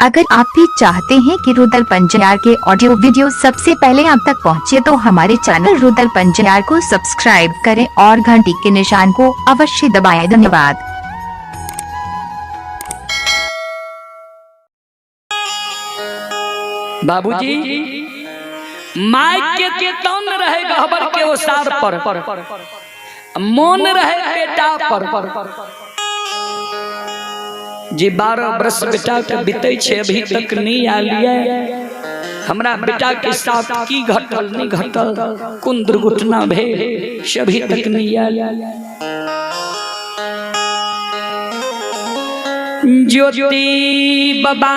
अगर आप भी चाहते हैं कि रुदल पंजयार के ऑडियो वीडियो सबसे पहले आप तक पहुंचे तो हमारे चैनल रुदल पंजयार को सब्सक्राइब करें और घंटी के निशान को अवश्य दबाएं। धन्यवाद। बाबूजी माइक के तन रहे गहबर के ओसार पर मन रहे बेटा पर जी 12 बरस बेटा के बीते छे अभी तक नहीं आलिया। हमरा बेटा के साथ की घटल नहीं घटल कुन दुर्घटना भेल से अभी तक नहीं आलिया। ज्योति बाबा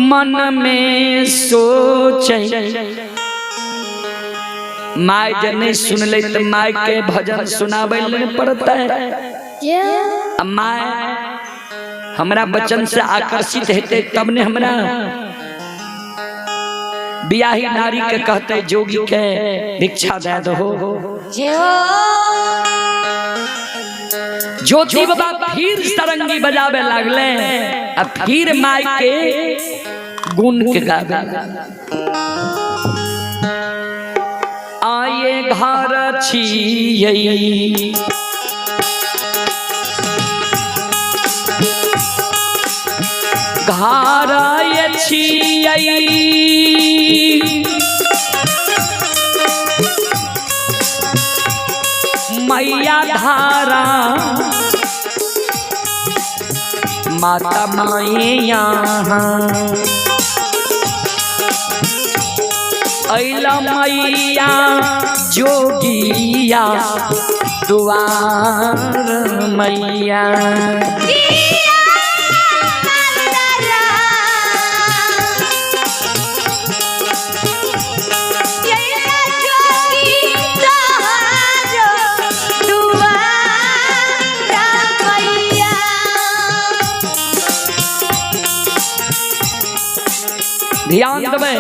मन में सोचे माय जने सुन ले तो माय के भजन सुनावे पड़ता है। माय हमरा बचन से आकर्षित हेते तब ने हमरा बियाही नारी के कहते जोगी के भिक्षा दे दो। ज्योति बाबा फिर सरंगी बजावे लागले अब फिर माय के गुण के गावे। आये घर छियै घर आये छियै मैया धारा माता मैया ऐला मैया जोगिया दुआर मैया। ध्यान देवे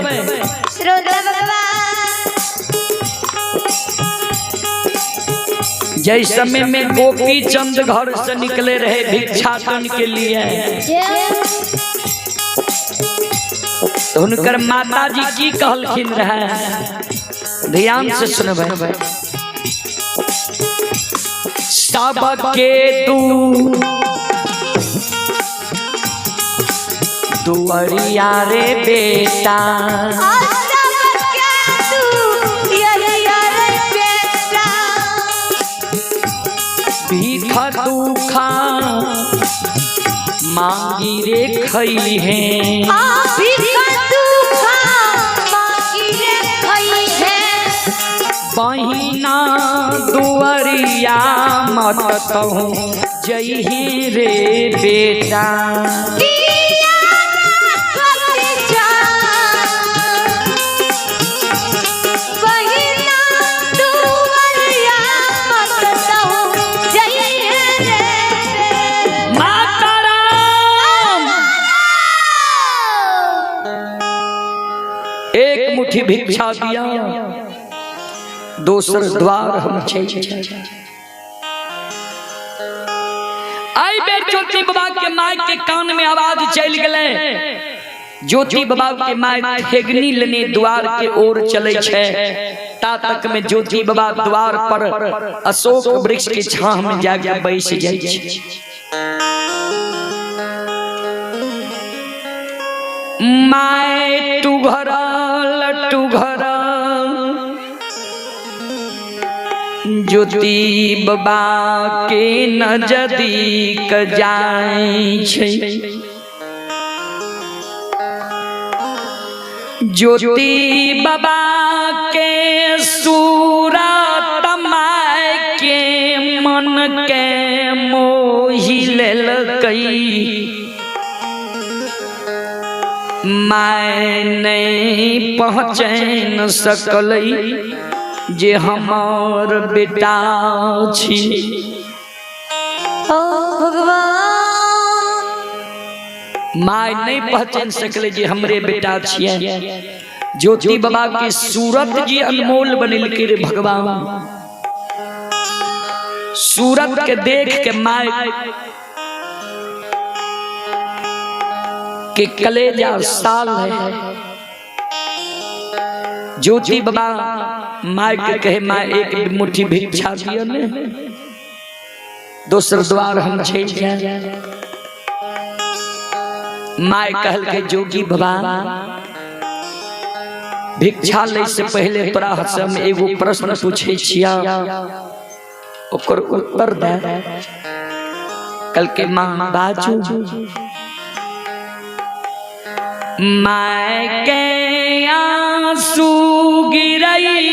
जैसे समय में गोपी चंद घर से निकले रहे भिक्षाटन के लिए तो उनकर माता जी की कहलखिन रहे ध्यान से सुनबे। सबके दुआरिया रे बेटा भीख दुखा मांगी रे खई है बहिना दुआरिया मत कहूँ जही रे बेटा। एक मुट्ठी भिक्षा दिया दोसर द्वार हम आई बेर ज्योति बाबा के माय के कान में आवाज चल गए। ज्योति बाबा के माय ठेगनी लेने द्वार के ओर चले छे ता तक में ज्योति बाबा द्वार पर अशोक वृक्ष के छाह में जाके बैठ जाय छे। माय तू घर लट्टू घर ज्योति बाबा के नजदीक जाय छै। ज्योति बाबा के सूरत माय के मन के मोहि लेलकै माय नहीं पहचान सकलै जे हमार बेटा छी। माय नहीं पहचान सकले जे हमरे बेटा छियै। ज्योति बाबा के सूरत जी अनमोल बनेलकै रे भगवान। सूरत के देख के माय कि कलेजा साल है। ज्योति बाबा माय के कहे माय एक मुट्ठी भिक्षा दियो ने, दोसर द्वार हम चल जाए। माय कहल के जोगी बाबा भिक्षा ले से पहले तोरा से हम एगो प्रश्न पूछे छिया, ओकर उत्तर दे। कल के माँ बाजू। माय के आंसू गिरई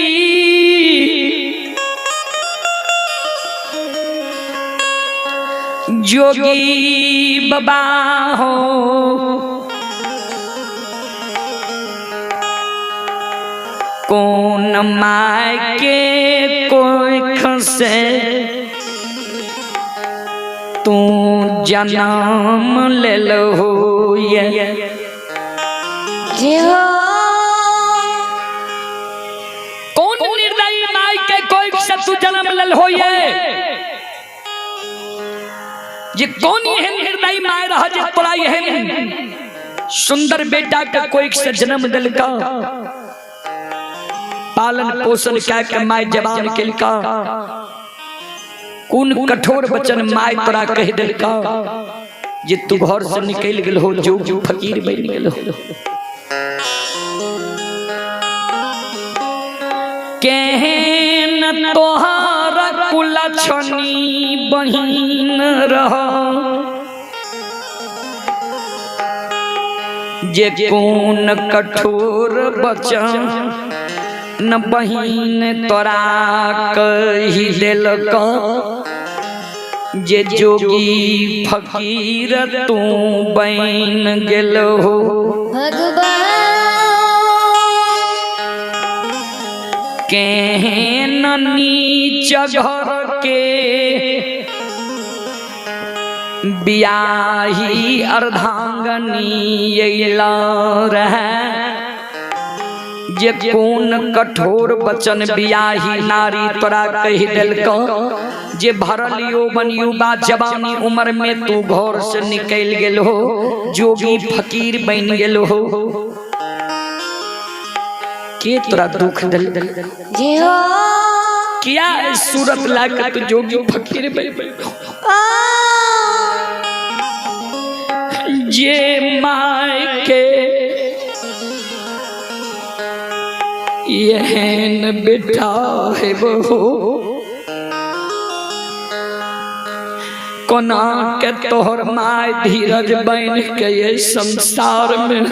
जोगी बाबा हो, कौन माय के कोई खसे तू जन्म ले लो ये कौन निर्दयी माय के कोई से तू जन्म ले लो ये कौन ये निर्दयी माय रहा जे तोरा ये सुंदर बेटा का कोई से जन्म दिल का पालन पोषण क्या के माय जवान के का कौन कठोर वचन माय तोरा कह दिल का जे तू घर से निकल गेल हो जो फकीर बन गेल हो। केहन तोहार कुलछनी बहिन रह जे कौन कठोर वचन न बहिन तोरा कही दिल जे जोगी फकीर तू बन गेल हो। केहन नीच घर के बियाही अर्धांगनी अइला रहे जे कौन कठोर वचन बियाही नारी तोरा कही दिल को जे भरल यौवन युवा जवानी उम्र में तू घर से निकल गेल हो जोगी फकीर बन गेल हो। के तोरा दुख दिल क्या सूरत लाके तू जोगी फकीर बन जे माय के यहन बेटा है बहू कोना के तोहर माय धीरज बन के ये संसार में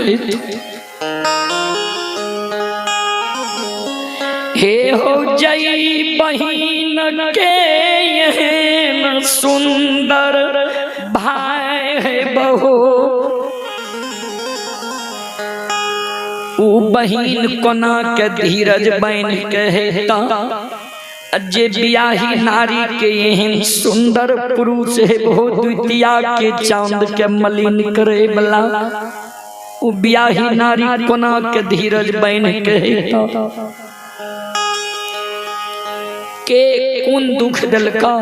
हे हो जई बहिन के यहन सुंदर भाई है बहू बहिन कोना के धीरज बन कहता जे बियाही नारी के एहन सुंदर पुरुष है वो द्वितीया के चांद के मलिन करे वाला वो बियाही नारी कोना के धीरज बन कहता के कौन दुख दिल का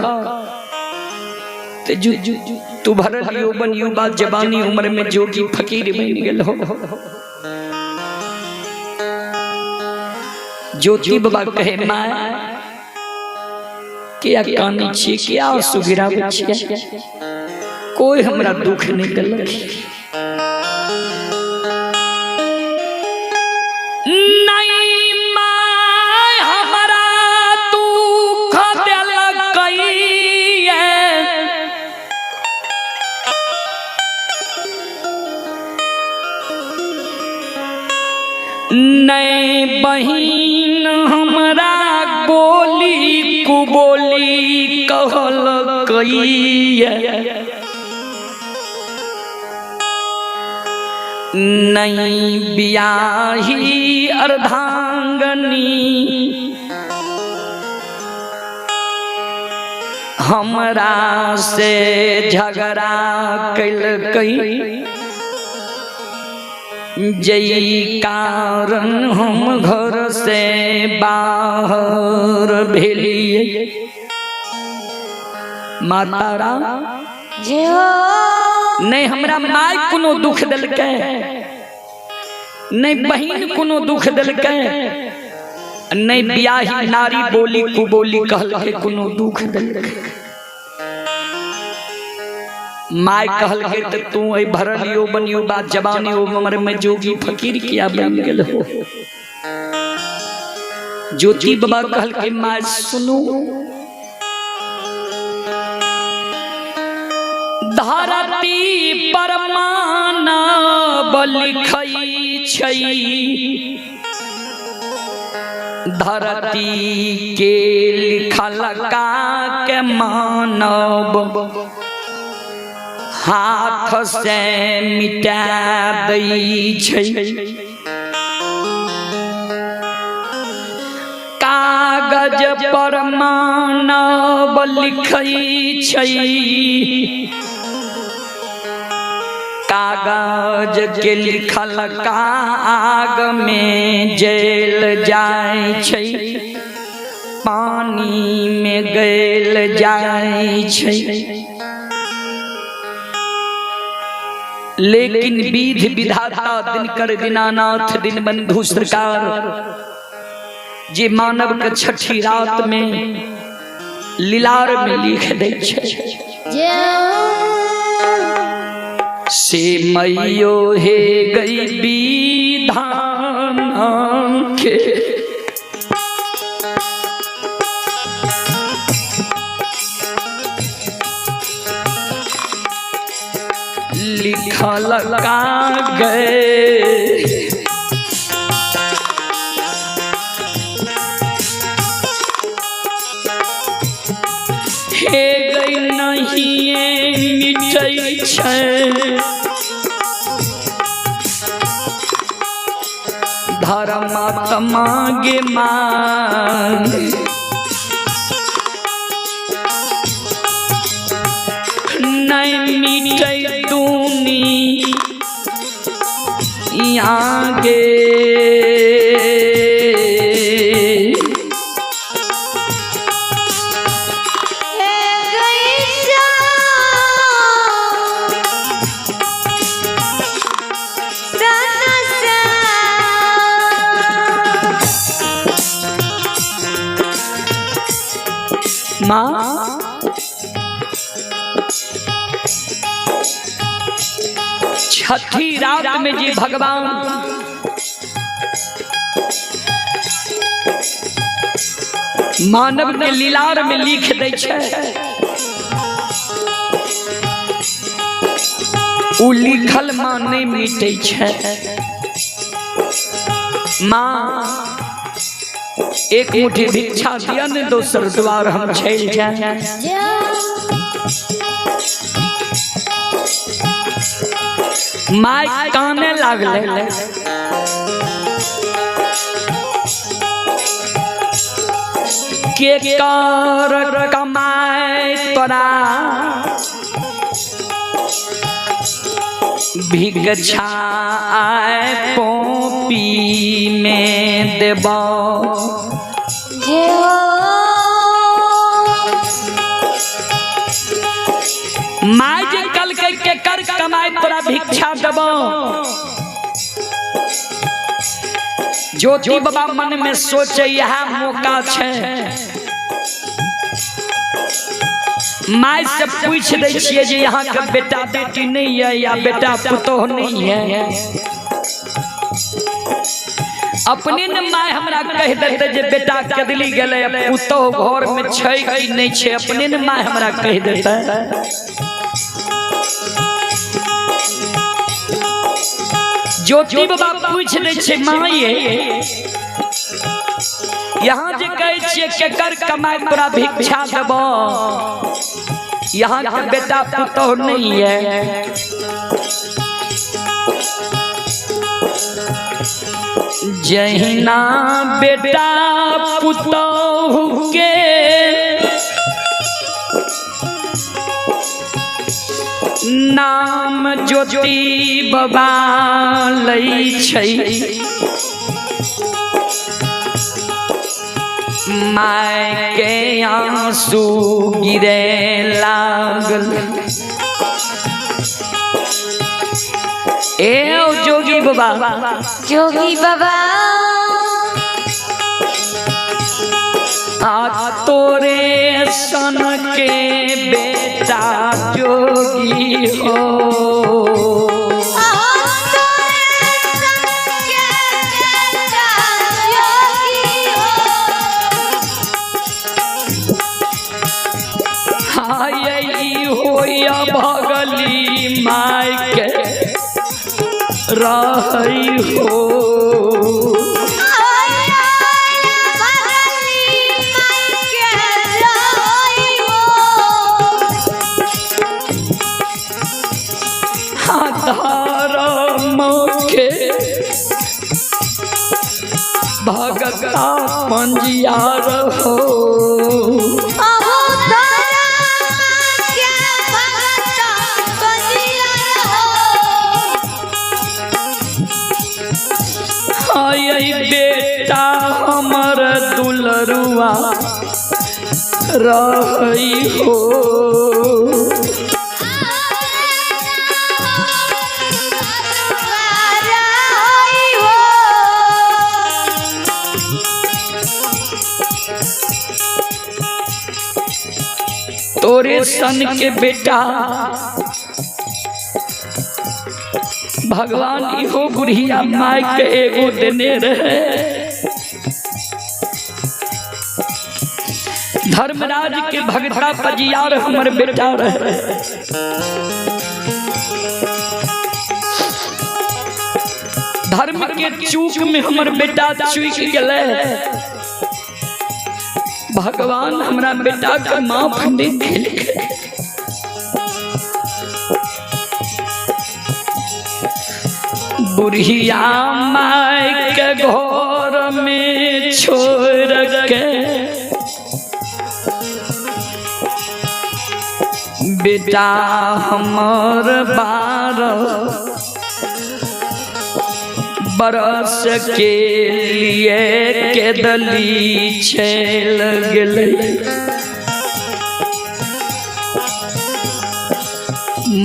तू भरल यौवन युवा जवानी उम्र में जोगी फकीर बन गेल हो। ज्योति बाबा कहे माय क्या कानी छी क्या आंसू गिरावे छी कोई हमरा दुख नहीं दिलक नहीं माय हमरा दुख दिलक नहीं बहिन हमरा बोली कुबोली कहल नहीं बियाही अर्धांगनी हमरा से झगड़ा कैल कई जई कारण हम घर से बाहर भेलिए। माता राम जय हो नहीं हमरा माय कोनो दुख दिलकै, नहीं बहिन कोनो दुख दिलकै, नहीं बियाही नारी बोली कुबोली कहलकै कोनो दुख दिलकै। माय कहलकै त तू ए भरलियो बनियो बात जवानी उम्र में जोगी फकीर किया बन गेल हो। ज्योति बाबा कहलकै माय सुनो, धरती पर मानव लिखै छै, धरती के लिखल का के मानव हाथ से मिटा दै छै। कागज पर मानव लिखै छै, कागज के लिखल काग में जल जाय छै, पानी में गल जाय छै। लेकिन विधि विधाता दिनकर दीनानाथ दीनबंधु सरकार जे मानव के छठी रात में लीलार में लिख दै छै, से मैयो हे गई विधान के, लिखल का गए हे गई नहीं मिटै छै, धर्मात्मा गे मान नहीं मिटै दुनिया गे। माँ छठी रात में जी भगवान मानव के लीलार में लिख दै छै, उ लिखल माँ नहीं मिटै छै। माँ एक मुट्ठी भिक्षा दिया ने दोसर द्वार हम चल जाए। माय काने लागले, के कर कमाए तोरा भिक्षा आए पोपी में देबो, माय जे कल के कर कमाए तोरा भिक्षा देबो। ज्योति बाबा मन में सोचे यह मौका छै, माय से पूछ दै छियै जे यहाँ के बेटा बेटी नहीं है या बेटा पुतोह नहीं है। अपने ने माय हमरा कह देते जे बेटा कदली गेले पुतोह घर में छै कि नहीं छै, अपने ने माय हमरा कह देते। ज्योति बाबा पूछ दै छै माय यहाँ जे कहे छियै केकर कमाई तोरा भिक्षा देबो, यहाँ के बेटा पुतोह नहीं है। जहिना बेटा पुतोह के नाम ज्योति बाबा लै छै, माय के आंसू गिरे लागल। ए ओ जोगी बाबा, जोगी बाबा आज तोरे सन के बेटा जोगी हो। भगली माई के रही हो। धर्म के भगता पंजियार हो। बेटा हमर दुलरुआ रही हो। तोरे सन के बेटा भगवान इहो बुढ़िया माई के एगो देने रहे। धर्मराज के भगता पजियार हमर बेटा रहे। धर्म के चूक में हमर बेटा चूक गए। भगवान हमरा बेटा के माफ नहीं दिले। बुढ़िया माई के घर में छोड़ के बेटा हमर 12 बरस के लिए के दली छेल गेलै।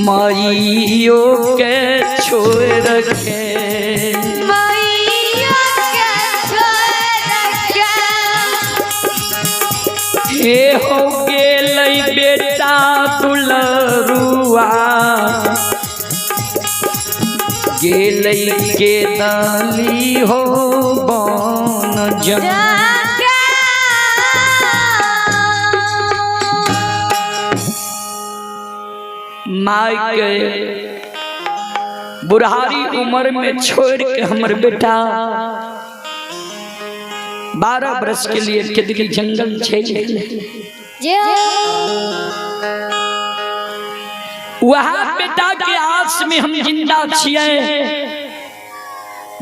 माइयो के छोड़ के हे हो गेलै बेटा दुलरुआ गेलै के दली हो बन जन। माई के बुढ़ारी उम्र में छोड़ के हमर बेटा 12 बरस के लिए केदली जंगल वहाँ बेटा के आस में हम जिंदा छिए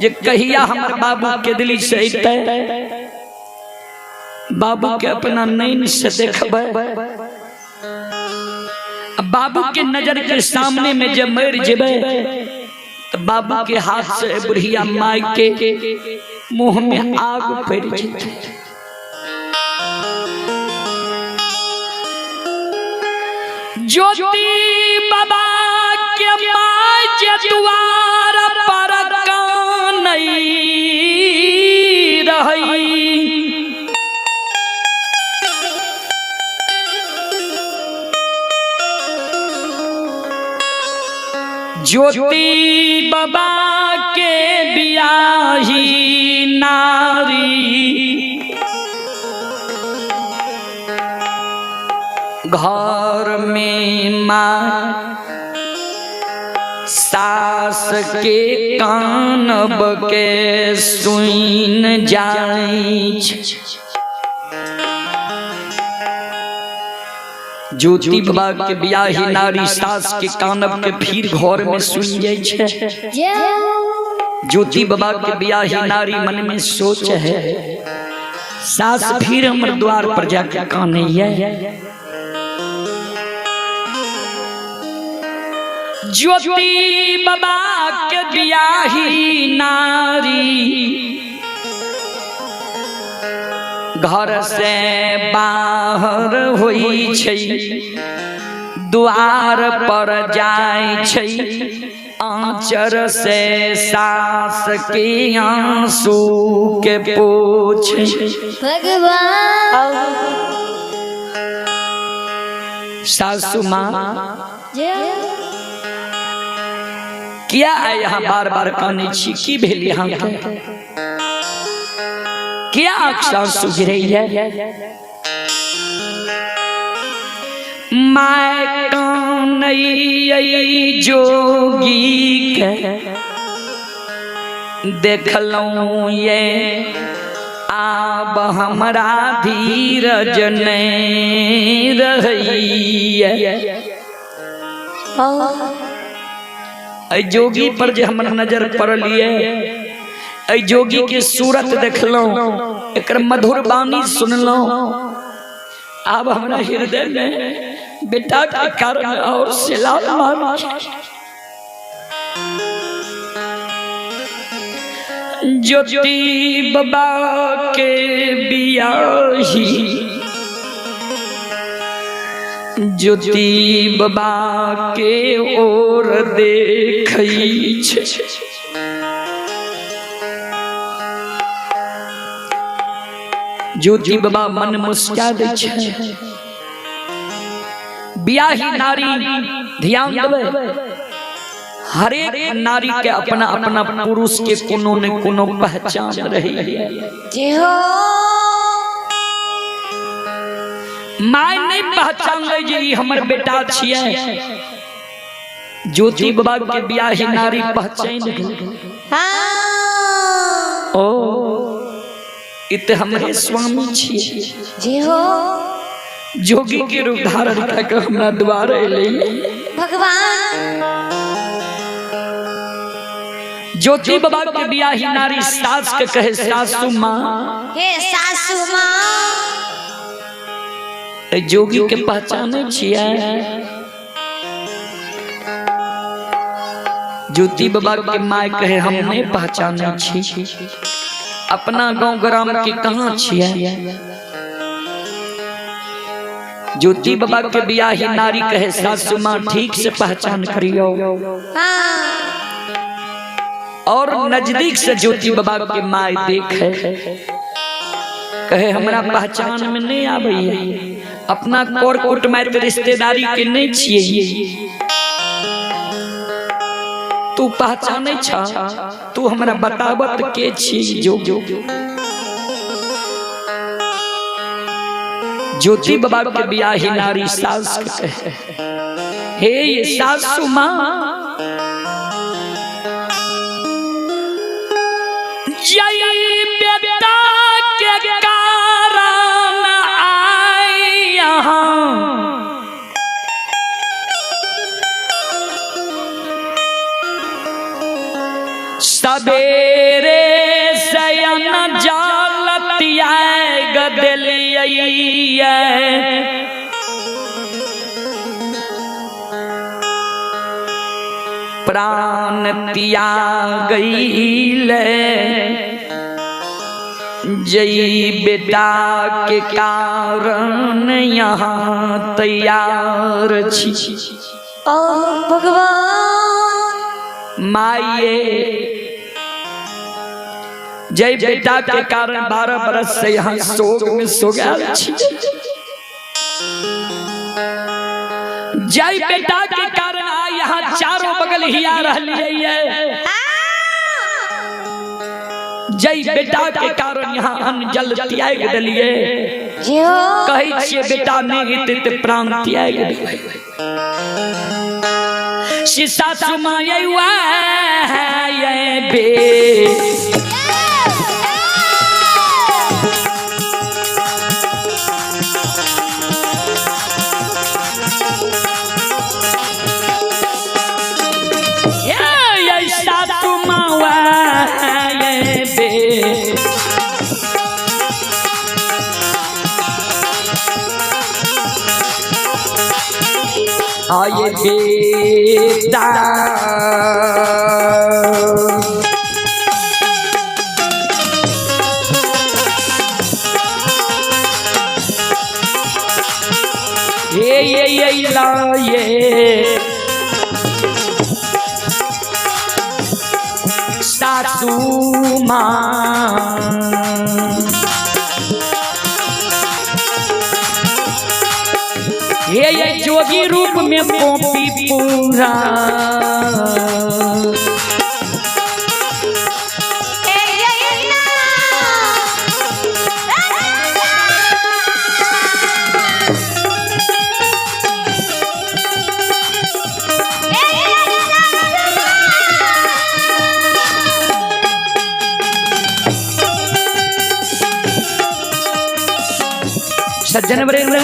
जे कहिया हमर बाबू केदली से अइतै। बाबू के अपना नैन से देखबै। बाबू के नजर के सामने में जब मर जेबे तो बाबू के हाथ से बुढ़िया माई के मुंह में आग पड़ जेतै। ज्योति बाबा के माई जे द्वार पर कानई रही। ज्योति बाबा के बियाही नारी घर में माँ सास के कानब के सुन जाई। ज्योति बाबा के बियाही नारी सास के कानब के फिर घर में सुन जाय छै। ज्योति बाबा के बियाही नारी मन में सोच है सास फिर हमर द्वार पर जाके कानैया। ज्योति बाबा के बियाही नारी घर से बाहर होई छै, द्वार पर जाय छै, आंचर से सास की आंसू के पोछे भगवान सासू माँ क्या है यहाँ बार बार काने छी की भेल यहाँ क्या सासू गिरई है मैं कानई जोगी के देखलूं ये आब हमरा धीरज नहीं रही ऐ जोगी पर जे हमर नजर पड़लिए ऐ जोगी के सूरत देखलूं एकर मधुर बानी सुनलूं अब हमरा हृदय में बेटा के कारण और सिला मार ज्योति बाबा के बियाही ज्योति बाबा के ओर देखई छे ज्योति बाबा मन मुस्का दे छे बियाही नारी ध्यान देवे हर एक नारी के अपना अपना पुरुष के कोनो न कोनो पहचान रही है जी हो माय नहीं पहचान ले जी हमर बेटा छिए ज्योति बाबा के बियाही नारी पहचान गई हाँ ओ इत हमरे स्वामी छिए जी हो जोगी के रूप धारण करके हमरा द्वार अइले भगवान ज्योति बाबा के बियाही नारी सास के कहे सासू माँ हे सासू माँ जोगी के पहचाने छिए ज्योति बाबा के माय कहे हम नहीं पहचाने छी अपना गांव ग्राम के कहाँ छिए ज्योति बाबा के बियाही नारी कहे सासू माँ ठीक से पहचान करियो और नजदीक से ज्योति बाबा के माय देखे कहे हमरा पहचान में नहीं आवे अपना कोर कुटुंब रिश्तेदारी के नहीं छिए तू पहचाने छा तू हमरा बतावत के छी जो ज्योति बाबा के बियाही नारी सास के कहे हे ये सासू माँ जय बेटा के कारण आई यहाँ सवेरे सयन जालतिया गदलिया प्राण त्याग जय बेटा के कारण यहाँ तैयार छी ओ भगवान माये जय बेटा के कारण 12 बरस से यहाँ शोक में सो गया छी जय बेटा के कारण यहाँ चारों बगल हिया रहली है जय बेटा के कारण यहाँ अन्न जल त्याग दिलिए कही छे बेटा नहीं ते प्राण त्याग दिलिए सीसा सुमाये हुआ है ये बे आये बेटा ये ला ये ये जोगी रूप में पोपी पूरा सज्जन वरेंद्र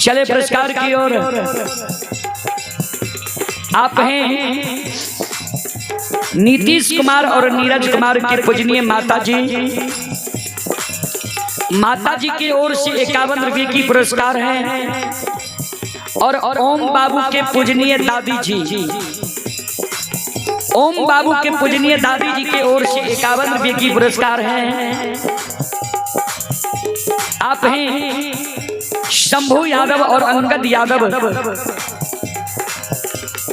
चले पुरस्कार की ओर। आप हैं नीतीश कुमार और नीरज कुमार के पूजनीय माता जी। माता जी की ओर से 51 रुपये की पुरस्कार है और ओम बाबू के पूजनीय दादी जी। ओम बाबू के पूजनीय दादी जी की ओर से 51 रुपये की पुरस्कार है। आप हैं शंभू यादव और अंगद यादव,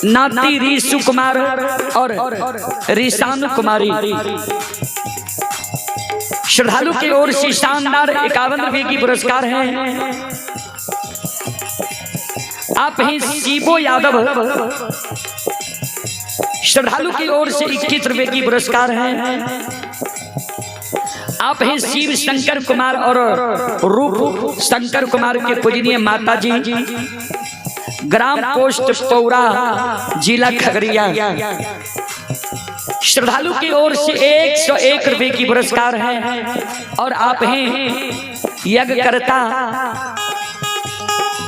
नाती रीशु कुमार और रिशानु कुमारी। श्रद्धालु की ओर से शानदार 51 रुपये की पुरस्कार है। आप हैं शिबो यादव, श्रद्धालु की ओर से 21 रुपये की पुरस्कार है। आप हैं शिव शंकर कुमार और रूप शंकर कुमार के पूजनीय माता जी। ग्राम पोस्ट पौरा, जिला खगड़िया। श्रद्धालु की ओर से 101 रुपये की पुरस्कार है और आप हैं यज्ञकर्ता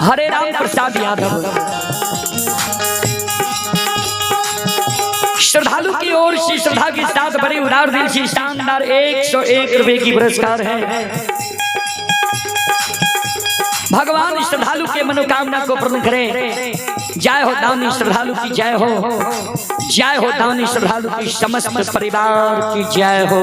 हरे राम प्रसाद यादव। श्रद्धालु की ओर से श्रद्धा के साथ बड़े उदार दिल से शानदार 101 रुपये की पुरस्कार है। भगवान श्रद्धालु के मनोकामना को पूर्ण करें। जय हो दानी श्रद्धालु की जय हो, जय हो दानी श्रद्धालु की समस्त परिवार की जय हो।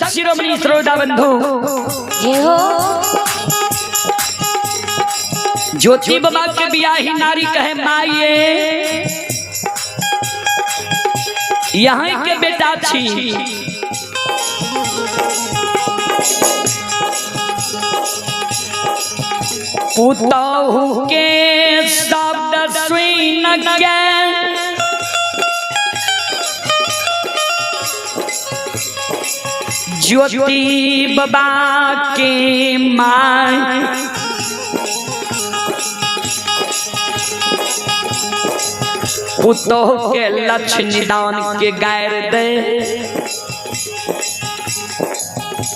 शिरोमणि श्रोता बंधु, ये हो ज्योति बाबा के बियाही नारी कहे माये, यहाँ के बेटा छी। पुतहु के शब्द सुन के ज्योति बाबा के माय पुतोह के लक्ष्य निदान के गैर दे।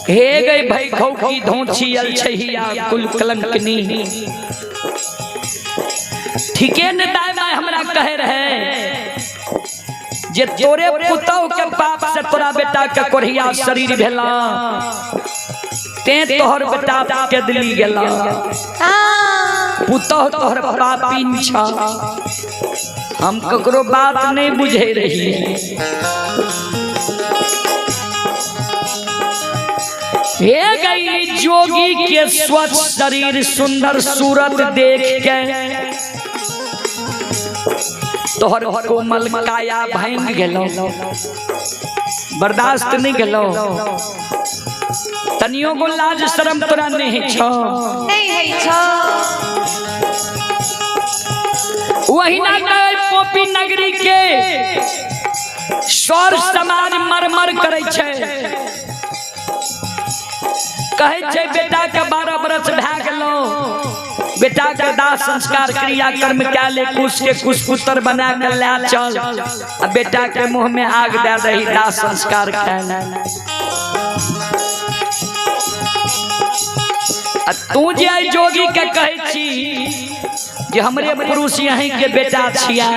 हे गई भाई खौ की धोछी अलछहिया कुल कलंकनी। ठीके न दाई हमरा कहे रहे जे तोरे पुतौ के पाप से तोरा बेटा के कोढ़िया शरीर भेला, ते तोहर बेटा के दिली गेला। पुतौ तोहर पापिन छा, हम ककरो बात नहीं बुझे रही। हे गई जोगी के स्वच्छ शरीर सुंदर सूरत देख के तोहर कोमल काया भांग गेलो, बर्दाश्त नहीं गेलो। तनियो को लाज शर्म तोरा नहीं छो, नहीं है छो। वही ना पोपी नगरी के सौर समाज मरमर करे छे। कहे छे बेटा के 12 बरस भए गेलो, बेटा के दाह संस्कार क्रिया कर्म क्या ले कुछ के कुछ पुत्र बना के ले चल, अब बेटा के मुंह में आग दे दही दाह संस्कार खाए। तू जे जोगी के कहे छी जे हमरे पुरुष यहीं के बेटा छिया,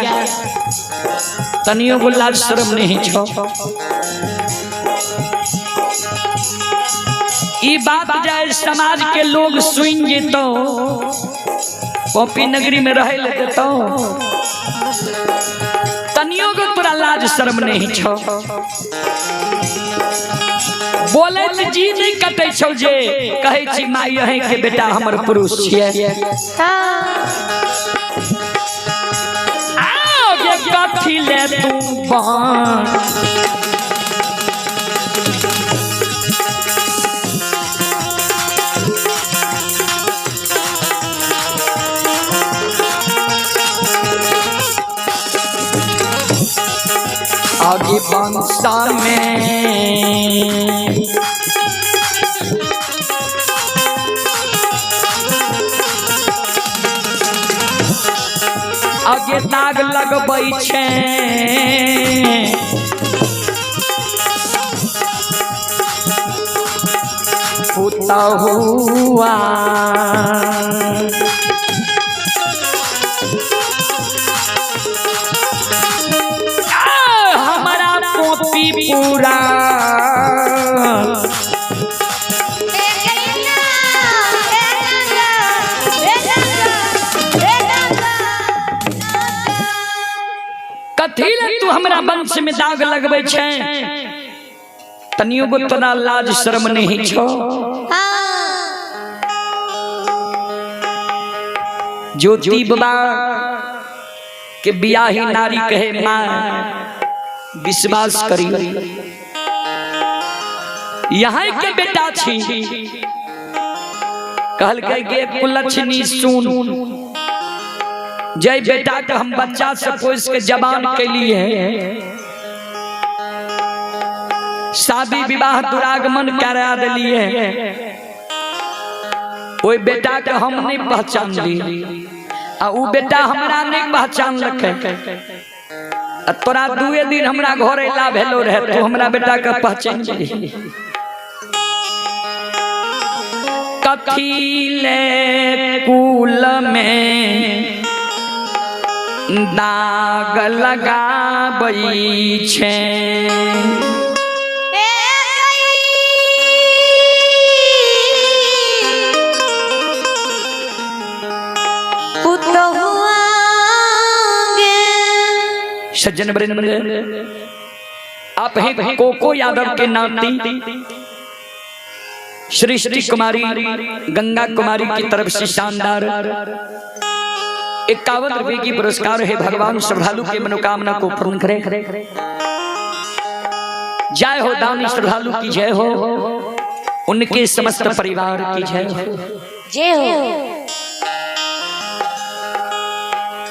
तनियो को लाज शर्म नहीं छो। ई बात जाए समाज के लोग सुन जेतो, पोपी नगरी में रहे ले तो तनियो को तोरा लाज शर्म नहीं छो। बोले तो जी नहीं कटे छो जे कहे छी माँ यहीं के बेटा हमर पुरुष छिए। आगे कथी ले तू बाण आगे बंसा में आगे दाग लगबै छे, पुता हुआ पूरा कथी ले तू हमरा वंश में दाग लगबै छे, तनियो को तोरा लाज शर्म नहीं छो। ज्योति बाबा के बियाही नारी कहे माँ विश्वास करी यहाँ के बेटा छी। कहल गे कुलछनी सुन, जय बेटा के हम बच्चा से पोस के जवान के लिए शादी विवाह दुरागमन करा दिलिए, ओई बेटा के हम नहीं पहचान ली आ उ बेटा हमरा नहीं पहचान लखे। तोरा 2 दिन हमरा घर अला भेलो रहे, तू हमरा बेटा के पहचान ली। कथी ले कुल में दाग लगाबै छे, सज्जन वृंद आप हैं कोको यादव के नाती श्री श्री कुमारी गंगा कुमारी की तरफ से शानदार 51 रुपए की पुरस्कार है। भगवान श्रद्धालु के मनोकामना को पूर्ण करे। जय हो दानी श्रद्धालु की जय हो, उनके समस्त परिवार की जय हो। जय हो।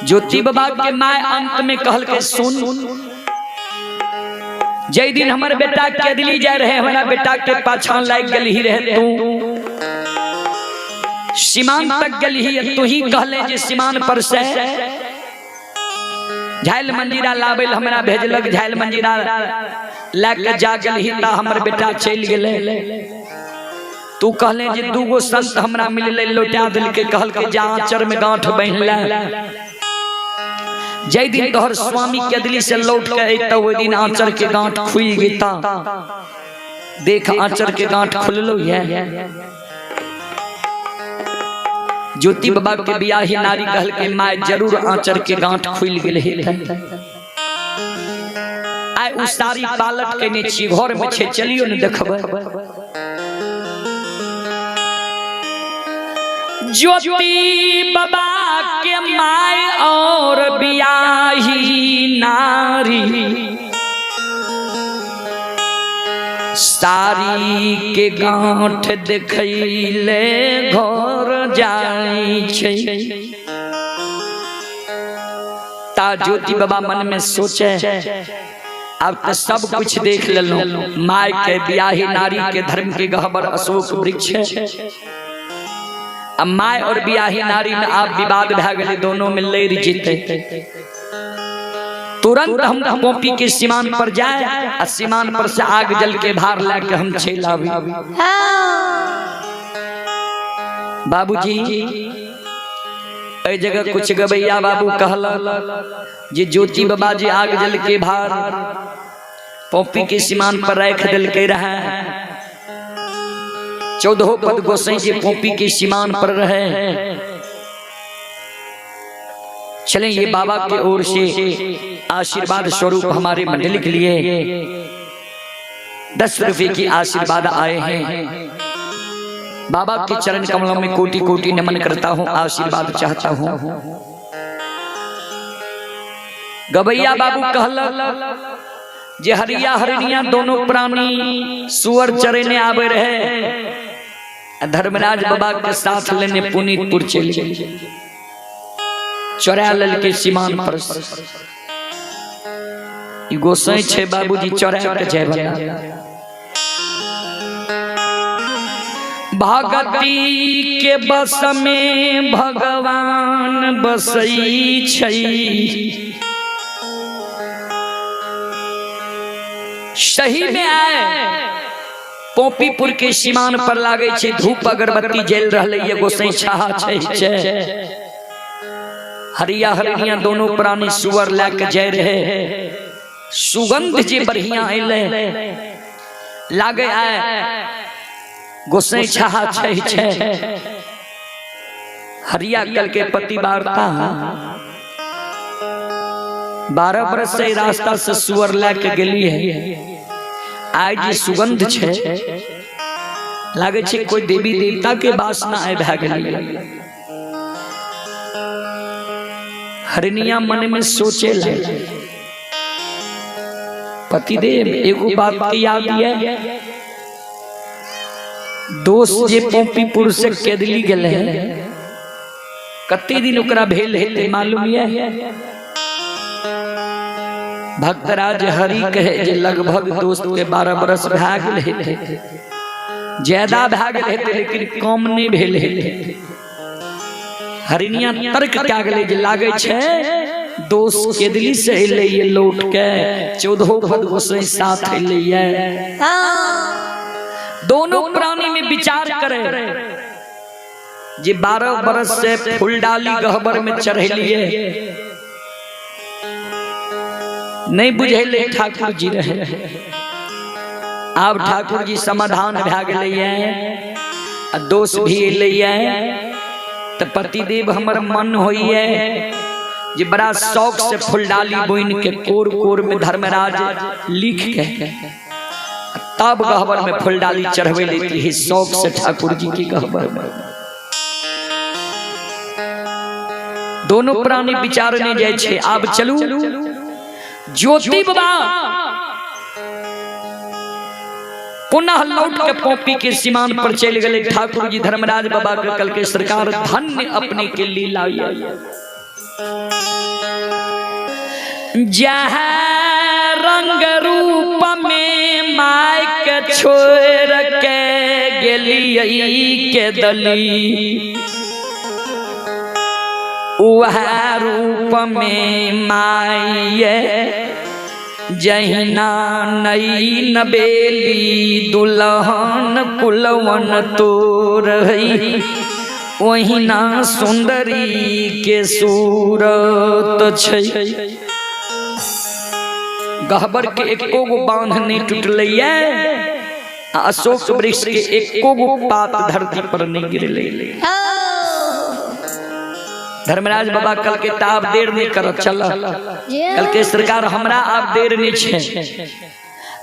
ज्योति बाबा के माय अंत में कहल के सुन, जय दिन हमारे बेटा के दिल्ली जा रहे, हमारा बेटा के पाछान लाग गल ही रहे, तू सीमान तक गल ही, तू ही कहले जे सीमान पर से झाइल मंजीरा लावेल हमरा भेजलक, झाइल मंजीरा लाके जा गल ही ता हमर बेटा चल गेले। तू कहले जे 2 गो संत हमरा मिलले, लौटा दिल के कहल के जा आंचर में गांठ बहिला। जय दिन तोहर स्वामी के दिल्ली से लौट के अइता, ओइ दिन आंचर के गांठ खुल गईता। देख आंचर के गांठ खुललो है। ज्योति बाबा के बियाही नारी कहल के माय जरूर आंचर के गांठ खुल गेल है। आइ उ सारी पालट के ने छी घर में छे, चलियो न देखबे। ज्योति बाबा के माय और बियाही नारी सारी के गांठ देखैले घर जाई छै। ता ता ज्योति बाबा मन में सोचे अब तो सब कुछ देख लो, माय के ब्याही नारी के धर्म के गहबर अशोक वृक्ष है। अब माय और ब्याही नारी में आप विवाद भा गए, दोनों में लड़ जीते। तुरंत हम पोपी के सीमान पर जाए और सीमान पर से आग जल के भार लेके हम छेला भी। बाबूजी ए जगह कुछ गबैया बाबू कहला जे ज्योति बाबा जी आग जल के भार पोपी के सीमान पर रख दिल के रहा। 14 पद गोसाई जी पोपी के सीमान पर रहे। चलें ये बाबा की ओर से आशीर्वाद स्वरूप हमारे मंडली के लिए 10 रुपए की आशीर्वाद आए हैं। बाबा के चरण कमलों में कोटि कोटि नमन करता हूँ, आशीर्वाद चाहता हूँ। गबैया बाबू कहला जे हरिया हरिया दोनों प्राणी सुअर चरने आवे रहे। धर्मराज बाबा के साथ लेने पुनीतपुर चले गए। चौरा लल के सीमान पर गोसाई छे बाबूजी चौरा के जय बना। भगती के बस में भगवान बसई छई। सही में आए पोपीपुर के सीमान पर लागे छे धूप अगरबत्ती जल रहले। ये गोसाई छाहा छे हरिया हरिया दोनों प्राणी सुअर लेके जाय रहे। सुगंध जे बढ़िया अइले लागे आए गोसाई छाहा छे हरिया कल के पति वार्ता 12 बरस से रास्ता से सुअर लेके गेली है। आज सुगंध छे लागे छे कोई देवी देवता के वासना आए भा गेली। हरिनिया मन में सोचे लगे पतिदेव एगो बात की याद है। दोस्त जे पोपीपुर से केदली गेले कते दिन ओकरा भेल हेते मालूम है। भक्तराज हरि कहे जे लगभग दोस्त के 12 बरस भा गेल हेते, ज्यादा भा गेल हेते लेकिन कम नहीं भेल हेते। हरिनिया तर्क क्या गेले जे लागे छे दोस्त केदली से अइले ये लौट के 14 पद गोसाई साथ अइले ये। दोनों प्राणी में विचार करे जे 12 बरस से फूलडाली गहबर में चढ़ेलिए नहीं बुझेले ठाकुर जी रहे। अब ठाकुर जी समाधान भा गेले दोष भी अइले तो पतिदेव हमर मन होइए जे बड़ा शौक से फूलडाली बोइन के कोर कोर में धर्मराज लिख के तब गहबर में फूलडाली चढ़वे लेती है शौक से ठाकुर जी की गहबर में। दोनों प्राणी विचारने जाए छे। अब चलू ज्योति बाबा पुनः लौट के पोपी के सीमान पर चल गए। ठाकुर जी धर्मराज बाबा के कल के सरकार धन्य अपने के लीला जहाँ रंग रूप में मायक छोड़ के गेली के दली वह रूप में माये जहिना नई नबेली दुल्हन कुलवन तोर वहिना सुंदरी के सूरत छै। गहबर के एको गो बांध नहीं टूटले, अशोक वृक्ष के एको गो पात धरती पर नहीं गिरले। धर्मराज बाबा कल के ताब देर नहीं कर चल कल के सरकार हमरा आप देर नहीं छे।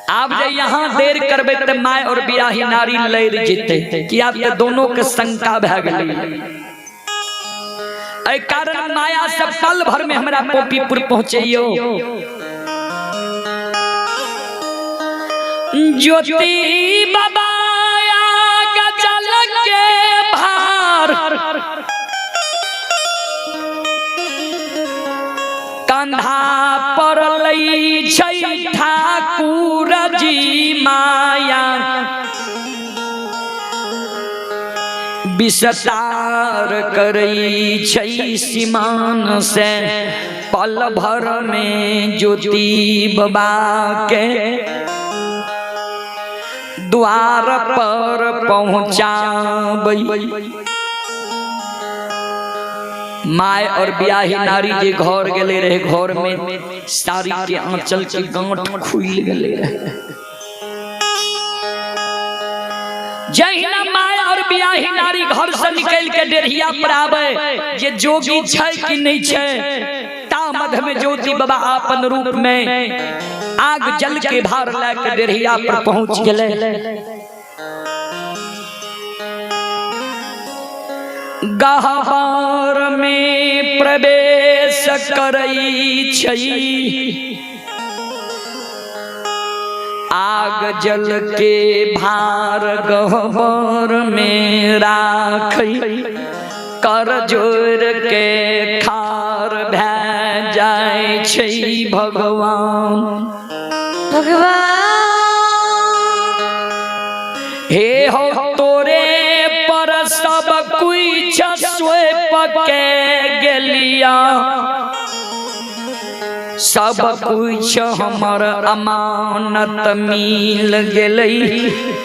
आप जे यहाँ देर करबे त माय और बियाही नारी लड़ जीते किया त दोनों के शंका भा गेली। एहि कारण माया सब पल भर में हमरा पोपीपुर पहुंचैयो। ज्योति बाबा गजल के भार कंधा पर लई छै ठाकुर जी माया विस्तार करई छै सीमान से पल भर में ज्योति बाबा के द्वार पर पहुँचाबै। माय और ब्याही नारी जे घर गेले रहे घर में साड़ी के आंचल के गांठ खुल गेले रहे। जहिना माय और ब्याही नारी घर से निकल के डेढ़िया पर आवे जे जोगी छै कि नहीं छै ता मध्य में ज्योति बाबा आपन रूप में आग जल के भार लेके डेढ़िया पर पहुंच गेले। गहवर में प्रवेश करई छै आग जल के भार गहवर में राखई कर जोर के खार भै जाय छै भगवान। भगवान हे हो तोरे पर सब कुछ स्वेप के गेलिया सब कुछ हमर अमानत मिल गेलई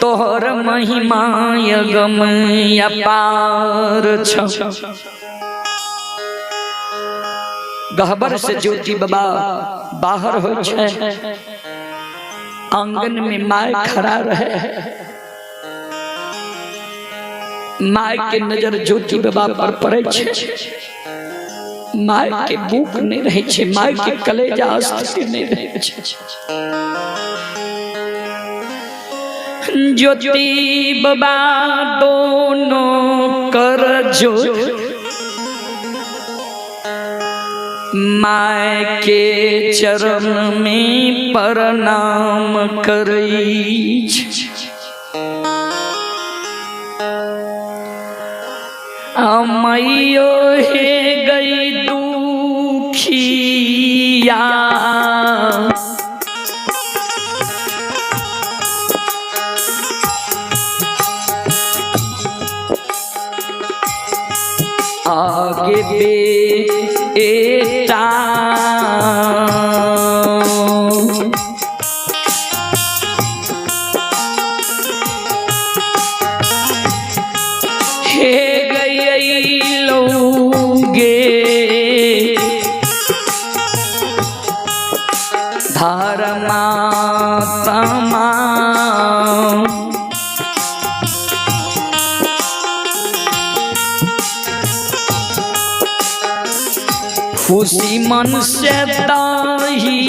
तोहर महिमा यगम अपार छ। गहबर से ज्योति बाबा बाहर हो छै आंगन में माय खड़ा रहे। माय के नजर ज्योति बाबा पर पड़े छै। माय के भूख नहीं रहे छे माय के कलेजा अस्थिर नहीं रहे छे। ज्योति बाबा दोनों कर जो माय के चरण में प्रणाम करई छ। मैयो हे गई दुखिया आगे बेटा धर्मा समा खुशी मन से दाही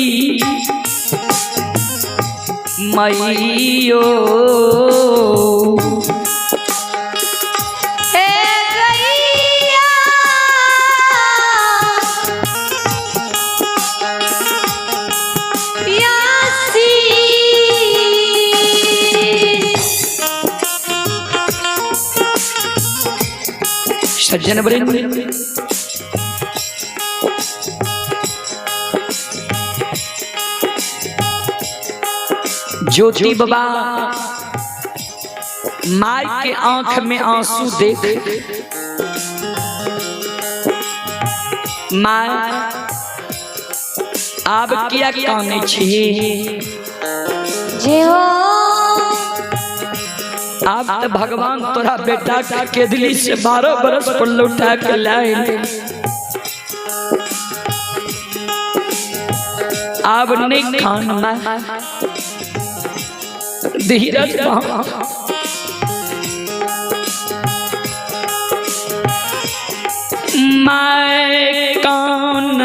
मैयो सज्जन वृंद ज्योति बाबा माय के आंख में आंसू देख माय आप क्या काने छी जे हो आप तो भगवान तोरा बेटा के दिल्ली से 12 बरस पर लौटा के लाए आप नहीं खाना धीरज मैं कौन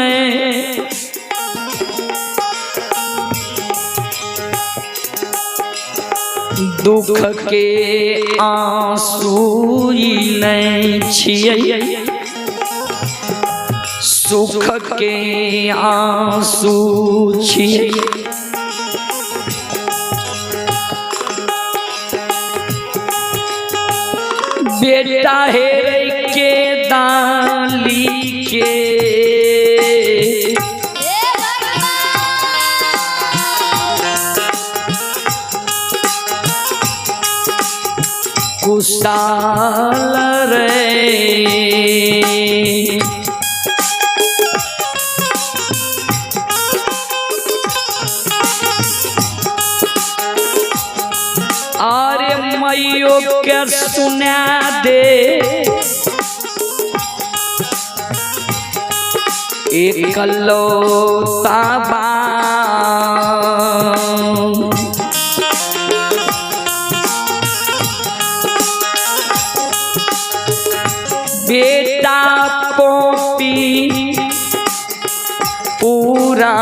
दुख के आंसू नहीं छियै सुख के आंसू छियै बेटा हेरे के दाली के साल रे। अरे मैयो के सुना दे एक लौता बाम, बेटा पोपी पूरा